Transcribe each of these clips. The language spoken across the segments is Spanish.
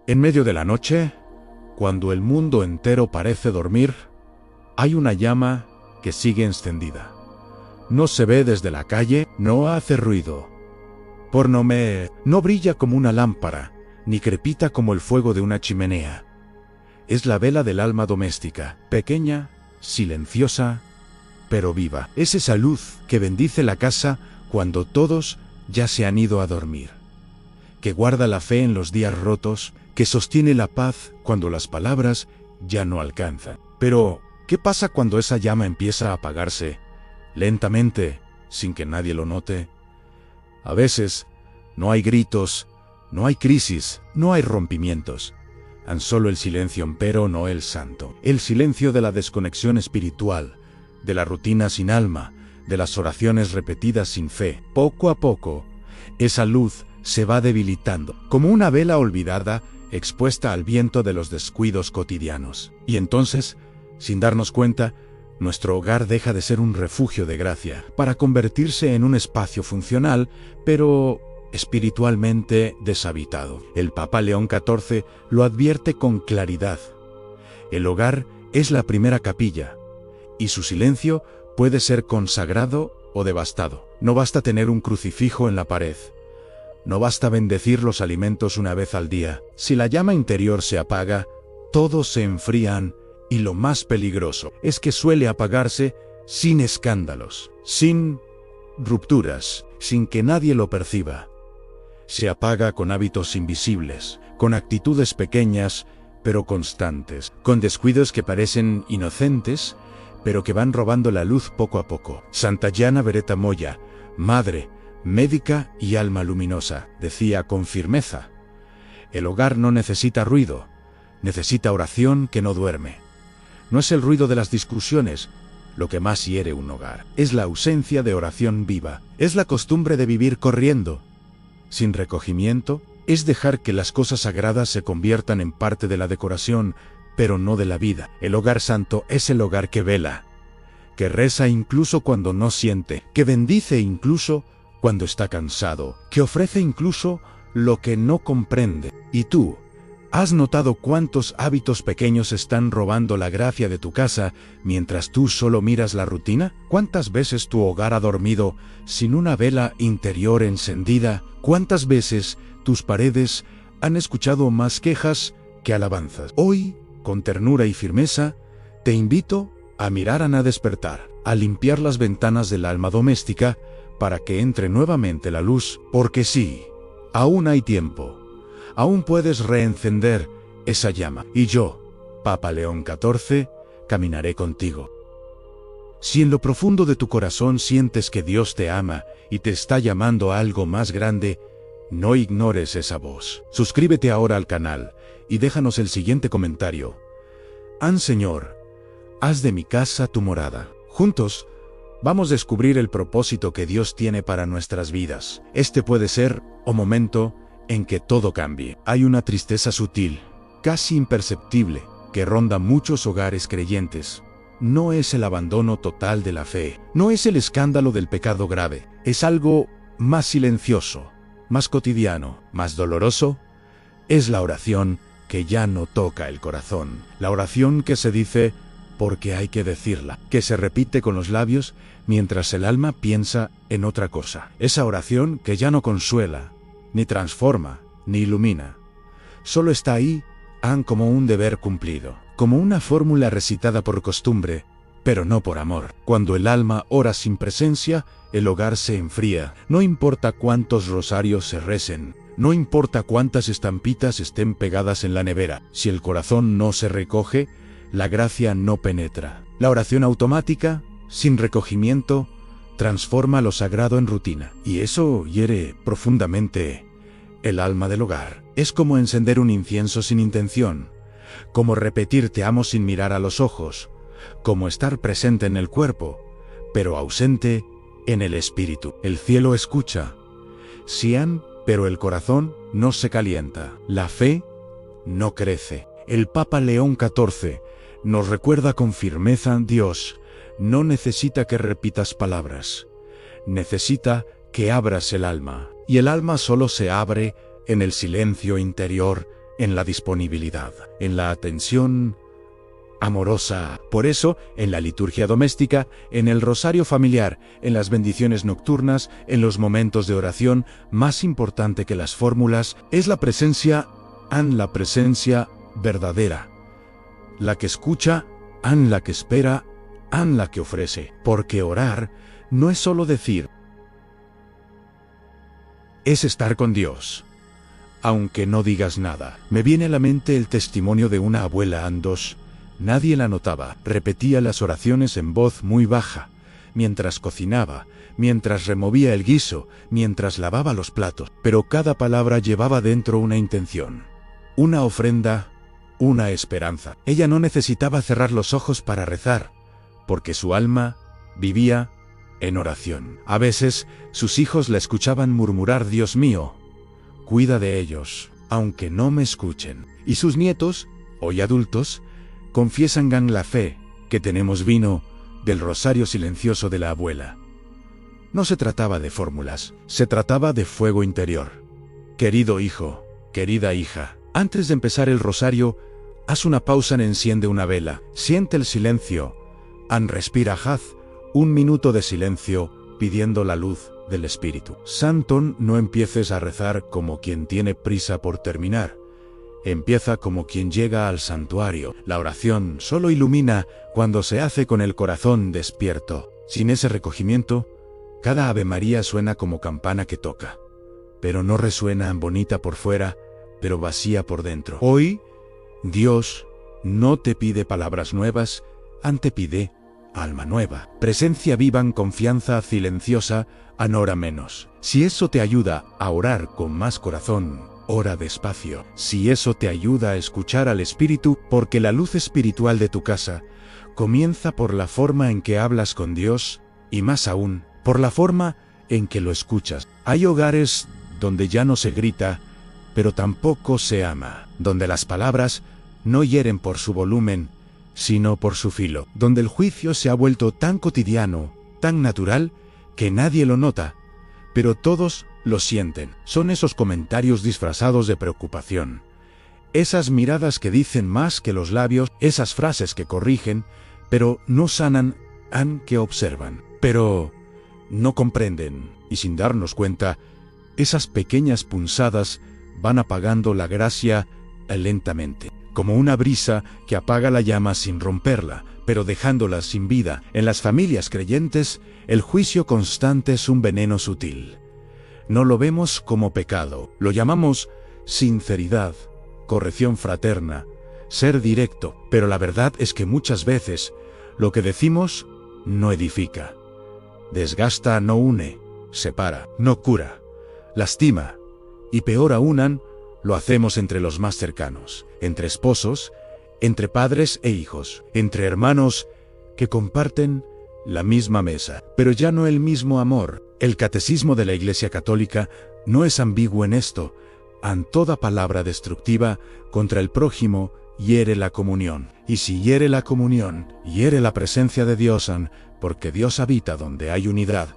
En medio de la noche, cuando el mundo entero parece dormir, hay una llama que sigue encendida. No se ve desde la calle, no hace ruido. No brilla como una lámpara, ni crepita como el fuego de una chimenea. Es la vela del alma doméstica, pequeña, silenciosa, pero viva. Es esa luz que bendice la casa cuando todos ya se han ido a dormir, que guarda la fe en los días rotos, que sostiene la paz cuando las palabras ya no alcanzan. Pero, ¿qué pasa cuando esa llama empieza a apagarse, lentamente, sin que nadie lo note? A veces, no hay gritos, no hay crisis, no hay rompimientos. Tan solo el silencio, pero no el santo. El silencio de la desconexión espiritual, de la rutina sin alma, de las oraciones repetidas sin fe. Poco a poco, esa luz se va debilitando, como una vela olvidada, expuesta al viento de los descuidos cotidianos. Y entonces, sin darnos cuenta, nuestro hogar deja de ser un refugio de gracia, para convertirse en un espacio funcional, pero espiritualmente deshabitado. El Papa León XIV lo advierte con claridad. El hogar es la primera capilla, y su silencio puede ser consagrado o devastado. No basta tener un crucifijo en la pared. No basta bendecir los alimentos una vez al día. Si la llama interior se apaga, todos se enfrían, y lo más peligroso es que suele apagarse sin escándalos, sin rupturas, sin que nadie lo perciba. Se apaga con hábitos invisibles, con actitudes pequeñas, pero constantes, con descuidos que parecen inocentes, pero que van robando la luz poco a poco. Santa Gianna Beretta Molla, madre, médica y alma luminosa, decía con firmeza: el hogar no necesita ruido, necesita oración que no duerme. No es el ruido de las discusiones lo que más hiere un hogar, es la ausencia de oración viva, es la costumbre de vivir corriendo, sin recogimiento, es dejar que las cosas sagradas se conviertan en parte de la decoración, pero no de la vida. El hogar santo es el hogar que vela, que reza incluso cuando no siente, que bendice incluso cuando está cansado, que ofrece incluso lo que no comprende. ¿Y tú? ¿Has notado cuántos hábitos pequeños están robando la gracia de tu casa mientras tú solo miras la rutina? ¿Cuántas veces tu hogar ha dormido sin una vela interior encendida? ¿Cuántas veces tus paredes han escuchado más quejas que alabanzas? Hoy, con ternura y firmeza, te invito a mirar a despertar, a limpiar las ventanas del alma doméstica para que entre nuevamente la luz, porque sí, aún hay tiempo. Aún puedes reencender esa llama. Y yo, Papa León XIV, caminaré contigo. Si en lo profundo de tu corazón sientes que Dios te ama y te está llamando a algo más grande, no ignores esa voz. Suscríbete ahora al canal y déjanos el siguiente comentario. Señor, haz de mi casa tu morada. Juntos, vamos a descubrir el propósito que Dios tiene para nuestras vidas. Este puede ser un momento en que todo cambie. Hay una tristeza sutil, casi imperceptible, que ronda muchos hogares creyentes. No es el abandono total de la fe, no es el escándalo del pecado grave, es algo más silencioso, más cotidiano, más doloroso. Es la oración que ya no toca el corazón, la oración que se dice porque hay que decirla, que se repite con los labios mientras el alma piensa en otra cosa. Esa oración que ya no consuela, ni transforma, ni ilumina. Solo está ahí, como un deber cumplido, como una fórmula recitada por costumbre, pero no por amor. Cuando el alma ora sin presencia, el hogar se enfría. No importa cuántos rosarios se recen, no importa cuántas estampitas estén pegadas en la nevera. Si el corazón no se recoge, la gracia no penetra. La oración automática, sin recogimiento, transforma lo sagrado en rutina, y eso hiere profundamente el alma del hogar. Es como encender un incienso sin intención, como repetir te amo sin mirar a los ojos, como estar presente en el cuerpo, pero ausente en el espíritu. El cielo escucha, pero el corazón no se calienta. La fe no crece. El Papa León XIV nos recuerda con firmeza: Dios no necesita que repitas palabras, necesita que abras el alma. Y el alma solo se abre en el silencio interior, en la disponibilidad, en la atención amorosa. Por eso, en la liturgia doméstica, en el rosario familiar, en las bendiciones nocturnas, en los momentos de oración, más importante que las fórmulas es la presencia verdadera. La que escucha, la que espera, la que ofrece. Porque orar no es solo decir, es estar con Dios. Aunque no digas nada. Me viene a la mente el testimonio de una abuela Andos. Nadie la notaba. Repetía las oraciones en voz muy baja, mientras cocinaba, mientras removía el guiso, mientras lavaba los platos. Pero cada palabra llevaba dentro una intención, una ofrenda, una esperanza. Ella no necesitaba cerrar los ojos para rezar, porque su alma vivía en oración. A veces, sus hijos la escuchaban murmurar: Dios mío, cuida de ellos, aunque no me escuchen. Y sus nietos, hoy adultos, confiesan con la fe que tenemos vino del rosario silencioso de la abuela. No se trataba de fórmulas, se trataba de fuego interior. Querido hijo, querida hija, antes de empezar el rosario, haz una pausa, enciende una vela, siente el silencio, respira, haz un minuto de silencio pidiendo la luz del Espíritu Santo. No empieces a rezar como quien tiene prisa por terminar. Empieza como quien llega al santuario. La oración solo ilumina cuando se hace con el corazón despierto. Sin ese recogimiento, cada Ave María suena como campana que toca, pero no resuena bonita por fuera, pero vacía por dentro. Hoy, Dios no te pide palabras nuevas, te pide alma nueva. Presencia viva, en confianza silenciosa, ora menos. Si eso te ayuda a orar con más corazón, ora despacio. Si eso te ayuda a escuchar al Espíritu, porque la luz espiritual de tu casa comienza por la forma en que hablas con Dios, y más aún, por la forma en que lo escuchas. Hay hogares donde ya no se grita, pero tampoco se ama, donde las palabras no hieren por su volumen, sino por su filo, donde el juicio se ha vuelto tan cotidiano, tan natural, que nadie lo nota, pero todos lo sienten. Son esos comentarios disfrazados de preocupación, esas miradas que dicen más que los labios, esas frases que corrigen, pero no sanan, que observan, pero no comprenden, y sin darnos cuenta, esas pequeñas punzadas van apagando la gracia lentamente, como una brisa que apaga la llama sin romperla, pero dejándola sin vida. En las familias creyentes, el juicio constante es un veneno sutil. No lo vemos como pecado, lo llamamos sinceridad, corrección fraterna, ser directo, pero la verdad es que muchas veces lo que decimos no edifica, desgasta, no une, separa, no cura, lastima, y peor aún, lo hacemos entre los más cercanos, entre esposos, entre padres e hijos, entre hermanos que comparten la misma mesa, pero ya no el mismo amor. El catecismo de la Iglesia Católica no es ambiguo en esto. Toda palabra destructiva contra el prójimo hiere la comunión. Y si hiere la comunión, hiere la presencia de Dios, porque Dios habita donde hay unidad,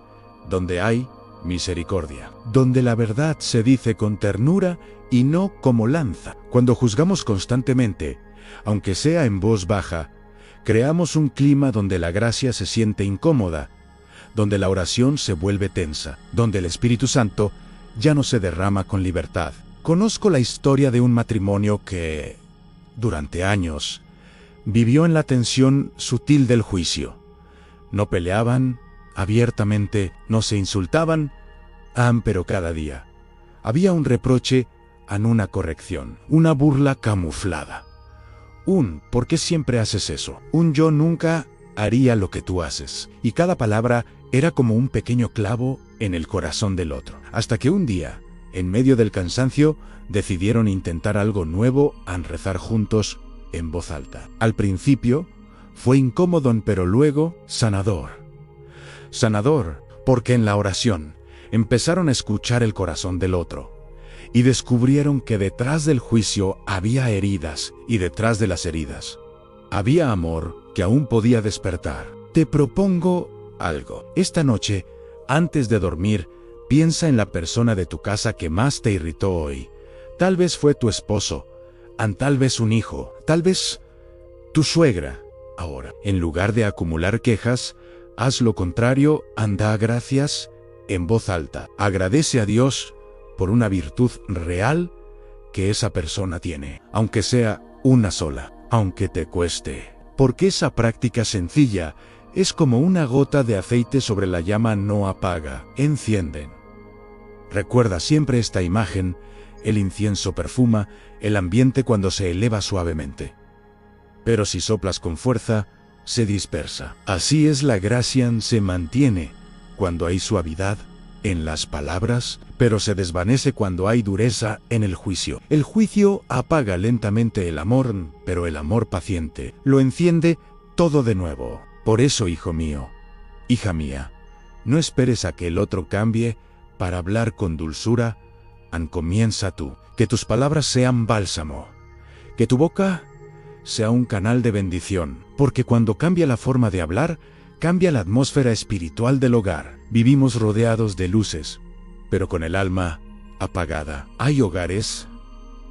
donde hay misericordia, donde la verdad se dice con ternura y no como lanza. Cuando juzgamos constantemente, aunque sea en voz baja, creamos un clima donde la gracia se siente incómoda, donde la oración se vuelve tensa, donde el Espíritu Santo ya no se derrama con libertad. Conozco la historia de un matrimonio que, durante años, vivió en la tensión sutil del juicio. No peleaban abiertamente, no se insultaban, pero cada día había un reproche, una corrección, una burla camuflada. ¿Por qué siempre haces eso? Yo nunca haría lo que tú haces. Y cada palabra era como un pequeño clavo en el corazón del otro. Hasta que un día, en medio del cansancio, decidieron intentar algo nuevo, rezar juntos en voz alta. Al principio fue incómodo, pero luego sanador. Sanador, porque en la oración empezaron a escuchar el corazón del otro. Y descubrieron que detrás del juicio había heridas, y detrás de las heridas había amor que aún podía despertar. Te propongo algo. Esta noche, antes de dormir, piensa en la persona de tu casa que más te irritó hoy. Tal vez fue tu esposo, tal vez un hijo, tal vez tu suegra. Ahora, en lugar de acumular quejas, haz lo contrario, da gracias en voz alta. Agradece a Dios por una virtud real que esa persona tiene, aunque sea una sola, aunque te cueste. Porque esa práctica sencilla es como una gota de aceite sobre la llama, no apaga, encienden. Recuerda siempre esta imagen: el incienso perfuma el ambiente cuando se eleva suavemente. Pero si soplas con fuerza, se dispersa. Así es, la gracia se mantiene cuando hay suavidad en las palabras, pero se desvanece cuando hay dureza en el juicio. El juicio apaga lentamente el amor, pero el amor paciente lo enciende todo de nuevo. Por eso, hijo mío, hija mía, no esperes a que el otro cambie para hablar con dulzura. Comienza tú. Que tus palabras sean bálsamo, que tu boca sea un canal de bendición, porque cuando cambia la forma de hablar, cambia la atmósfera espiritual del hogar. Vivimos rodeados de luces, pero con el alma apagada. Hay hogares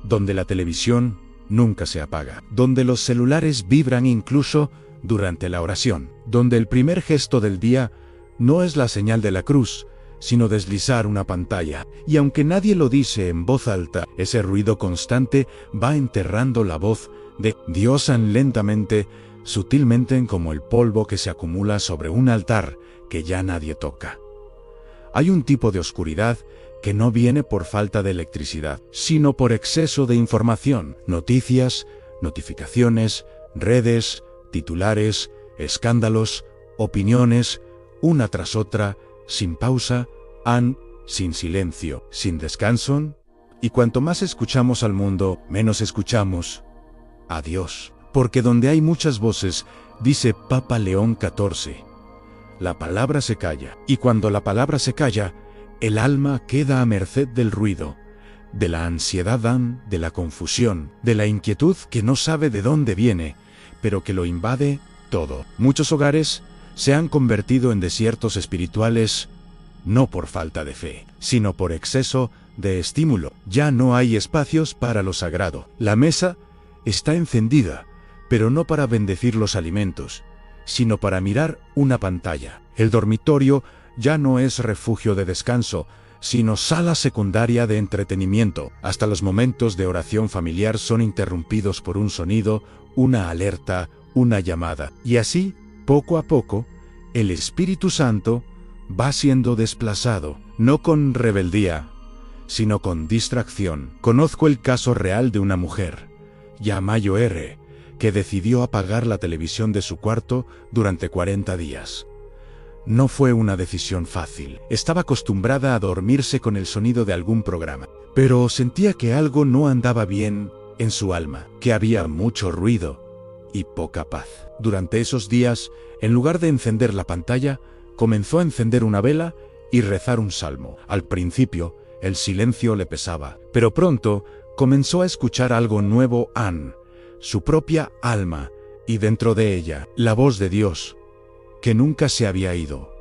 donde la televisión nunca se apaga, donde los celulares vibran incluso durante la oración, donde el primer gesto del día no es la señal de la cruz, sino deslizar una pantalla. Y aunque nadie lo dice en voz alta, ese ruido constante va enterrando la voz de Dios lentamente, sutilmente, como el polvo que se acumula sobre un altar que ya nadie toca. Hay un tipo de oscuridad que no viene por falta de electricidad, sino por exceso de información, noticias, notificaciones, redes, titulares, escándalos, opiniones, una tras otra, sin pausa, sin silencio, sin descanso. Y cuanto más escuchamos al mundo, menos escuchamos a Dios. Porque donde hay muchas voces, dice Papa León XIV, la palabra se calla. Y cuando la palabra se calla, el alma queda a merced del ruido, de la ansiedad, de la confusión, de la inquietud que no sabe de dónde viene, pero que lo invade todo. Muchos hogares se han convertido en desiertos espirituales, no por falta de fe, sino por exceso de estímulo. Ya no hay espacios para lo sagrado. La mesa está encendida, pero no para bendecir los alimentos, sino para mirar una pantalla. El dormitorio ya no es refugio de descanso, sino sala secundaria de entretenimiento. Hasta los momentos de oración familiar son interrumpidos por un sonido, una alerta, una llamada. Y así, poco a poco, el Espíritu Santo va siendo desplazado, no con rebeldía, sino con distracción. Conozco el caso real de una mujer, Yamayo R., que decidió apagar la televisión de su cuarto durante 40 días. No fue una decisión fácil. Estaba acostumbrada a dormirse con el sonido de algún programa, pero sentía que algo no andaba bien en su alma, que había mucho ruido y poca paz. Durante esos días, en lugar de encender la pantalla, comenzó a encender una vela y rezar un salmo. Al principio, el silencio le pesaba, pero pronto comenzó a escuchar algo nuevo, su propia alma, y dentro de ella, la voz de Dios, que nunca se había ido,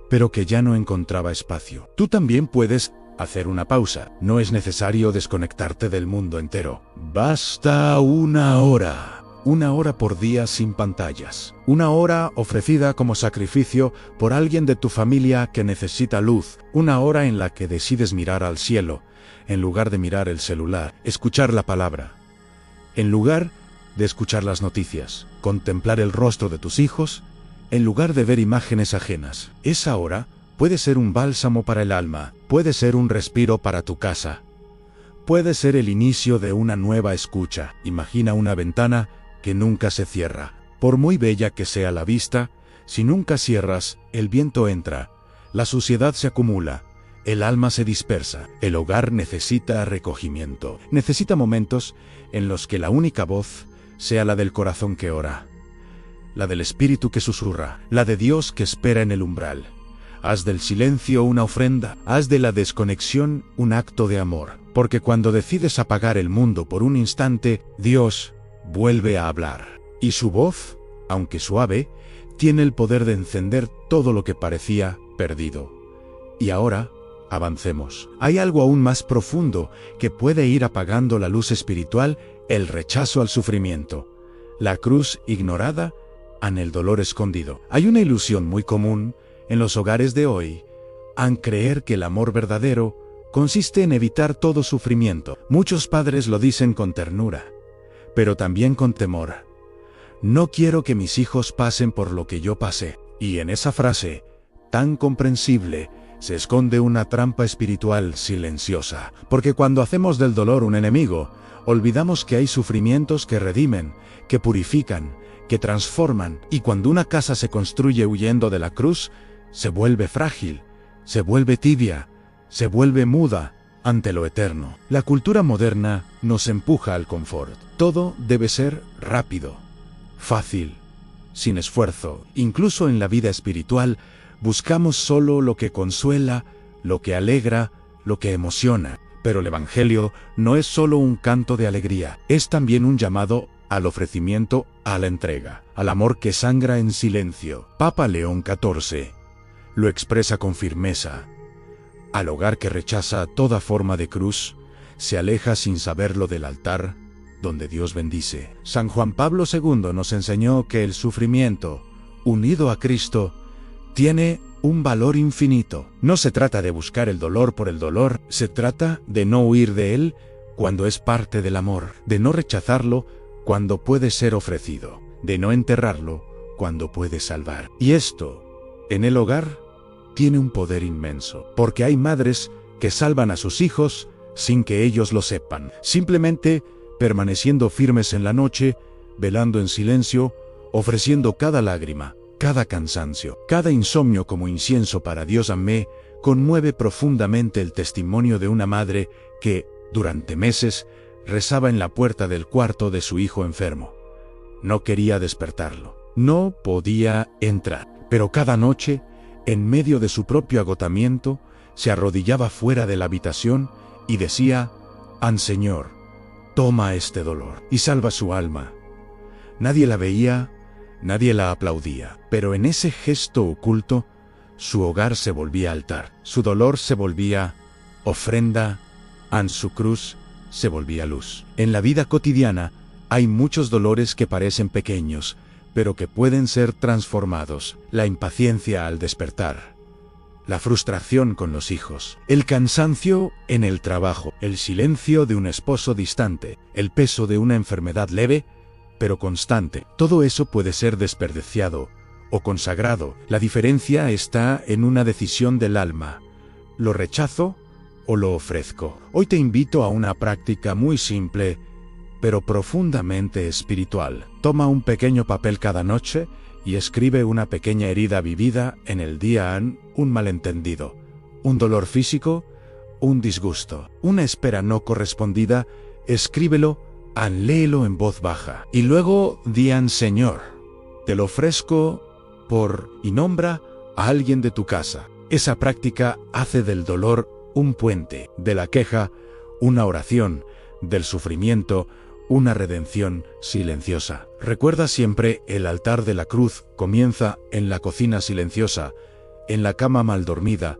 pero que ya no encontraba espacio. Tú también puedes hacer una pausa. No es necesario desconectarte del mundo entero. Basta una hora por día sin pantallas. Una hora ofrecida como sacrificio por alguien de tu familia que necesita luz. Una hora en la que decides mirar al cielo, en lugar de mirar el celular. Escuchar la palabra, en lugar de escuchar las noticias. Contemplar el rostro de tus hijos, en lugar de ver imágenes ajenas. Esa hora puede ser un bálsamo para el alma, puede ser un respiro para tu casa, puede ser el inicio de una nueva escucha. Imagina una ventana que nunca se cierra. Por muy bella que sea la vista, si nunca cierras, el viento entra, la suciedad se acumula, el alma se dispersa. El hogar necesita recogimiento, necesita momentos en los que la única voz sea la del corazón que ora, la del espíritu que susurra, la de Dios que espera en el umbral. Haz del silencio una ofrenda, haz de la desconexión un acto de amor, porque cuando decides apagar el mundo por un instante, Dios vuelve a hablar. Y su voz, aunque suave, tiene el poder de encender todo lo que parecía perdido. Y ahora, avancemos. Hay algo aún más profundo que puede ir apagando la luz espiritual el rechazo al sufrimiento, la cruz ignorada ante el dolor escondido. Hay una ilusión muy común en los hogares de hoy, en creer que el amor verdadero consiste en evitar todo sufrimiento. Muchos padres lo dicen con ternura, pero también con temor. No quiero que mis hijos pasen por lo que yo pasé. Y en esa frase, tan comprensible, se esconde una trampa espiritual silenciosa. Porque cuando hacemos del dolor un enemigo, olvidamos que hay sufrimientos que redimen, que purifican, que transforman. Y cuando una casa se construye huyendo de la cruz, se vuelve frágil, se vuelve tibia, se vuelve muda ante lo eterno. La cultura moderna nos empuja al confort. Todo debe ser rápido, fácil, sin esfuerzo. Incluso en la vida espiritual, buscamos solo lo que consuela, lo que alegra, lo que emociona. Pero el Evangelio no es solo un canto de alegría, es también un llamado al ofrecimiento, a la entrega, al amor que sangra en silencio. Papa León XIV lo expresa con firmeza. Al hogar que rechaza toda forma de cruz, se aleja sin saberlo del altar donde Dios bendice. San Juan Pablo II nos enseñó que el sufrimiento, unido a Cristo, tiene un valor infinito. No se trata de buscar el dolor por el dolor, se trata de no huir de él cuando es parte del amor, de no rechazarlo cuando puede ser ofrecido, de no enterrarlo cuando puede salvar. Y esto, en el hogar, tiene un poder inmenso, porque hay madres que salvan a sus hijos sin que ellos lo sepan, simplemente permaneciendo firmes en la noche, velando en silencio, ofreciendo cada lágrima, cada cansancio, cada insomnio como incienso para Dios. Amé conmueve profundamente el testimonio de una madre que, durante meses, rezaba en la puerta del cuarto de su hijo enfermo. No quería despertarlo, no podía entrar, pero cada noche, en medio de su propio agotamiento, se arrodillaba fuera de la habitación y decía: «An Señor, toma este dolor y salva su alma». Nadie la veía, nadie la aplaudía, pero en ese gesto oculto, su hogar se volvía altar, su dolor se volvía ofrenda, an su cruz se volvía luz. En la vida cotidiana hay muchos dolores que parecen pequeños, pero que pueden ser transformados. La impaciencia al despertar, la frustración con los hijos, el cansancio en el trabajo, el silencio de un esposo distante, el peso de una enfermedad leve, pero constante. Todo eso puede ser desperdiciado o consagrado. La diferencia está en una decisión del alma. ¿Lo rechazo o lo ofrezco? Hoy te invito a una práctica muy simple, pero profundamente espiritual. Toma un pequeño papel cada noche y escribe una pequeña herida vivida en el día, un malentendido, un dolor físico, un disgusto, una espera no correspondida. Escríbelo, léelo en voz baja. Y luego di: Señor, te lo ofrezco por, y nombra a alguien de tu casa. Esa práctica hace del dolor un puente, de la queja una oración, del sufrimiento una redención silenciosa. Recuerda siempre, el altar de la cruz comienza en la cocina silenciosa, en la cama mal dormida,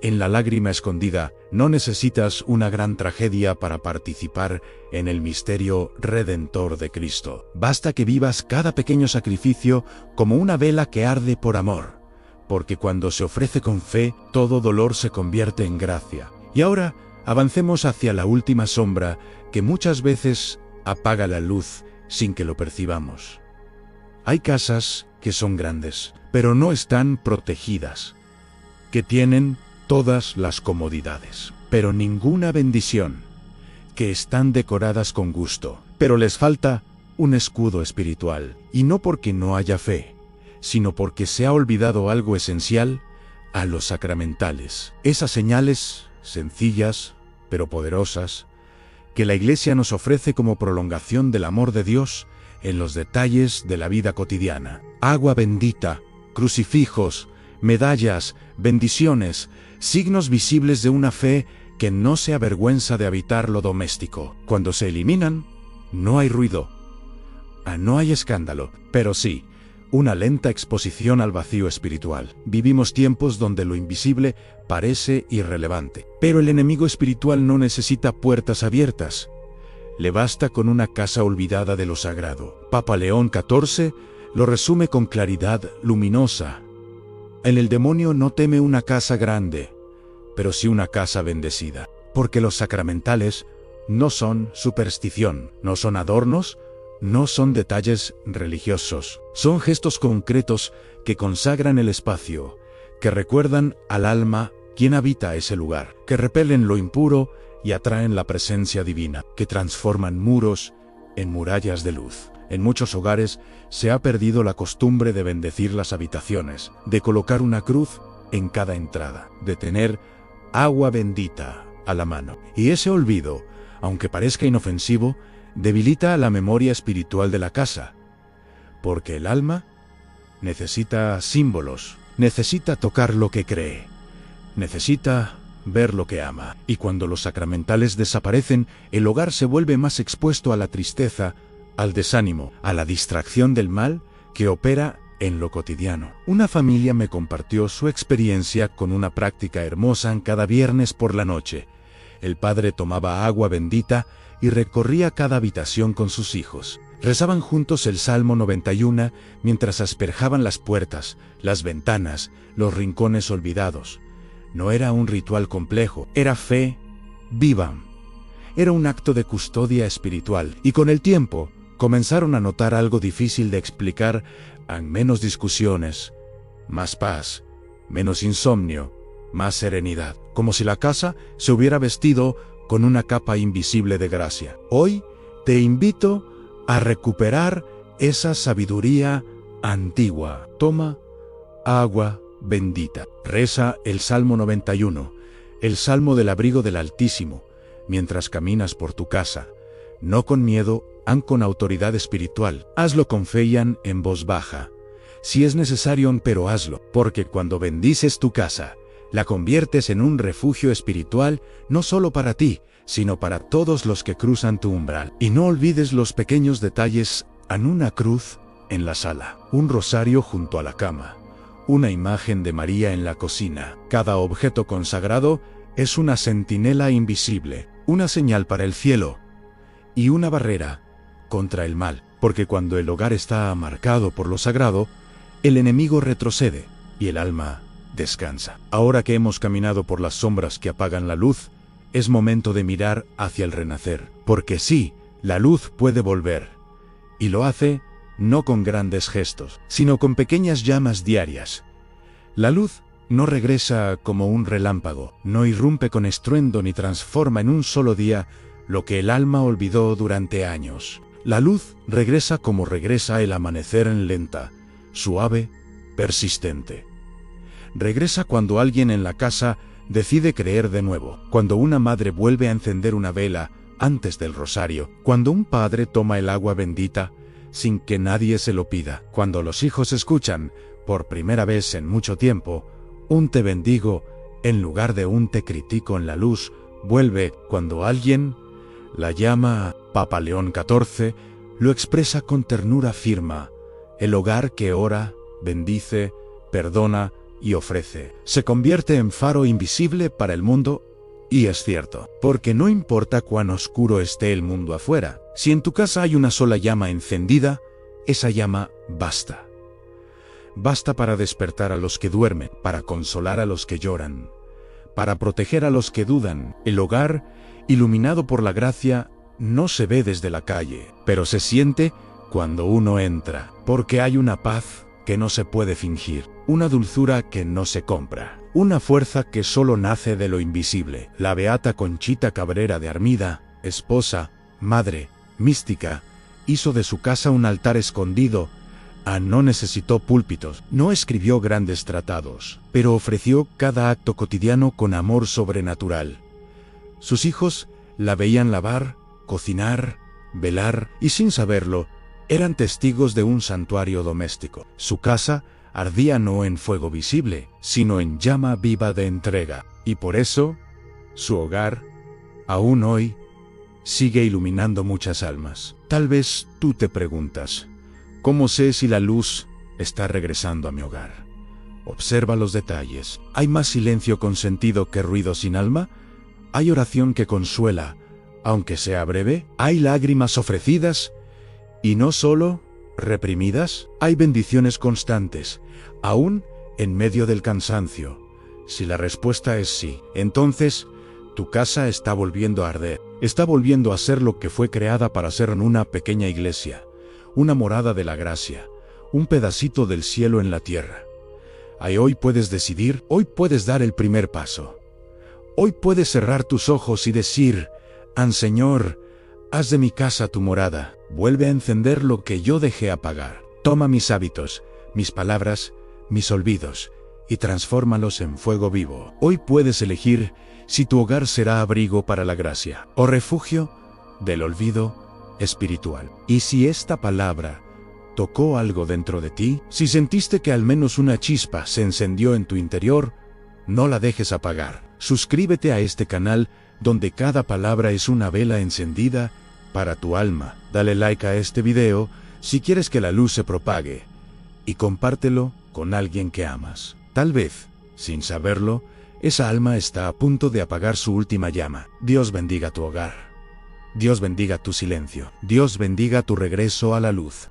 en la lágrima escondida. No necesitas una gran tragedia para participar en el misterio redentor de Cristo. Basta que vivas cada pequeño sacrificio como una vela que arde por amor, porque cuando se ofrece con fe, todo dolor se convierte en gracia. Y ahora, avancemos hacia la última sombra que muchas veces apaga la luz sin que lo percibamos. Hay casas que son grandes, pero no están protegidas, que tienen todas las comodidades, pero ninguna bendición, que están decoradas con gusto, pero les falta un escudo espiritual, y no porque no haya fe, sino porque se ha olvidado algo esencial: a los sacramentales. Esas señales sencillas, pero poderosas, que la Iglesia nos ofrece como prolongación del amor de Dios en los detalles de la vida cotidiana. Agua bendita, crucifijos, medallas, bendiciones, signos visibles de una fe que no se avergüenza de habitar lo doméstico. Cuando se eliminan, no hay ruido, no hay escándalo, pero sí una lenta exposición al vacío espiritual. Vivimos tiempos donde lo invisible parece irrelevante, pero el enemigo espiritual no necesita puertas abiertas. Le basta con una casa olvidada de lo sagrado. Papa León XIV lo resume con claridad luminosa. El demonio no teme una casa grande, pero sí una casa bendecida. Porque los sacramentales no son superstición, no son adornos, no son detalles religiosos. Son gestos concretos que consagran el espacio, que recuerdan al alma quién habita ese lugar, que repelen lo impuro y atraen la presencia divina, que transforman muros en murallas de luz. En muchos hogares se ha perdido la costumbre de bendecir las habitaciones, de colocar una cruz en cada entrada, de tener agua bendita a la mano. Y ese olvido, aunque parezca inofensivo, debilita la memoria espiritual de la casa, porque el alma necesita símbolos, necesita tocar lo que cree, necesita ver lo que ama. Y cuando los sacramentales desaparecen, el hogar se vuelve más expuesto a la tristeza, al desánimo, a la distracción del mal que opera en lo cotidiano. Una familia me compartió su experiencia con una práctica hermosa cada viernes por la noche. El padre tomaba agua bendita y recorría cada habitación con sus hijos. Rezaban juntos el Salmo 91 mientras asperjaban las puertas, las ventanas, los rincones olvidados. No era un ritual complejo, era fe viva. Era un acto de custodia espiritual, y con el tiempo comenzaron a notar algo difícil de explicar: menos discusiones, más paz, menos insomnio, más serenidad, como si la casa se hubiera vestido con una capa invisible de gracia. Hoy te invito a recuperar esa sabiduría antigua. Toma agua bendita. Reza el Salmo 91, el Salmo del abrigo del Altísimo, mientras caminas por tu casa, no con miedo, con autoridad espiritual. Hazlo con fe y en voz baja. Si es necesario, pero hazlo, porque cuando bendices tu casa, la conviertes en un refugio espiritual, no solo para ti, sino para todos los que cruzan tu umbral. Y no olvides los pequeños detalles: una cruz en la sala, un rosario junto a la cama, una imagen de María en la cocina. Cada objeto consagrado es una centinela invisible, una señal para el cielo y una barrera contra el mal, porque cuando el hogar está marcado por lo sagrado, el enemigo retrocede y el alma descansa. Ahora que hemos caminado por las sombras que apagan la luz, es momento de mirar hacia el renacer, porque sí, la luz puede volver, y lo hace no con grandes gestos, sino con pequeñas llamas diarias. La luz no regresa como un relámpago, no irrumpe con estruendo ni transforma en un solo día lo que el alma olvidó durante años. La luz regresa como regresa el amanecer en lenta, suave, persistente. Regresa cuando alguien en la casa decide creer de nuevo, cuando una madre vuelve a encender una vela antes del rosario, cuando un padre toma el agua bendita sin que nadie se lo pida, cuando los hijos escuchan, por primera vez en mucho tiempo, un te bendigo en lugar de un te critico en la luz, vuelve cuando alguien la llama. Papa León XIV lo expresa con ternura firma: el hogar que ora, bendice, perdona y ofrece, se convierte en faro invisible para el mundo. Y es cierto, porque no importa cuán oscuro esté el mundo afuera, si en tu casa hay una sola llama encendida, esa llama basta. Basta para despertar a los que duermen, para consolar a los que lloran, para proteger a los que dudan. El hogar, iluminado por la gracia, no se ve desde la calle, pero se siente cuando uno entra, porque hay una paz que no se puede fingir, una dulzura que no se compra, una fuerza que solo nace de lo invisible. La beata Conchita Cabrera de Armida, esposa, madre, mística, hizo de su casa un altar escondido. No necesitó púlpitos, no escribió grandes tratados, pero ofreció cada acto cotidiano con amor sobrenatural. Sus hijos la veían lavar, cocinar, velar, y sin saberlo, eran testigos de un santuario doméstico. Su casa ardía no en fuego visible, sino en llama viva de entrega, y por eso, su hogar, aún hoy, sigue iluminando muchas almas. Tal vez tú te preguntas: ¿cómo sé si la luz está regresando a mi hogar? Observa los detalles. ¿Hay más silencio con sentido que ruido sin alma? ¿Hay oración que consuela, aunque sea breve. Hay lágrimas ofrecidas, y no solo reprimidas. Hay bendiciones constantes, aún en medio del cansancio. Si la respuesta es sí, entonces tu casa está volviendo a arder. Está volviendo a ser lo que fue creada para ser, en una pequeña iglesia, una morada de la gracia, un pedacito del cielo en la tierra. Hoy puedes decidir, hoy puedes dar el primer paso. Hoy puedes cerrar tus ojos y decir: Señor, haz de mi casa tu morada. Vuelve a encender lo que yo dejé apagar. Toma mis hábitos, mis palabras, mis olvidos, y transfórmalos en fuego vivo. Hoy puedes elegir si tu hogar será abrigo para la gracia o refugio del olvido espiritual. Y si esta palabra tocó algo dentro de ti, si sentiste que al menos una chispa se encendió en tu interior, no la dejes apagar. Suscríbete a este canal, donde cada palabra es una vela encendida para tu alma. Dale like a este video si quieres que la luz se propague, y compártelo con alguien que amas. Tal vez, sin saberlo, esa alma está a punto de apagar su última llama. Dios bendiga tu hogar. Dios bendiga tu silencio. Dios bendiga tu regreso a la luz.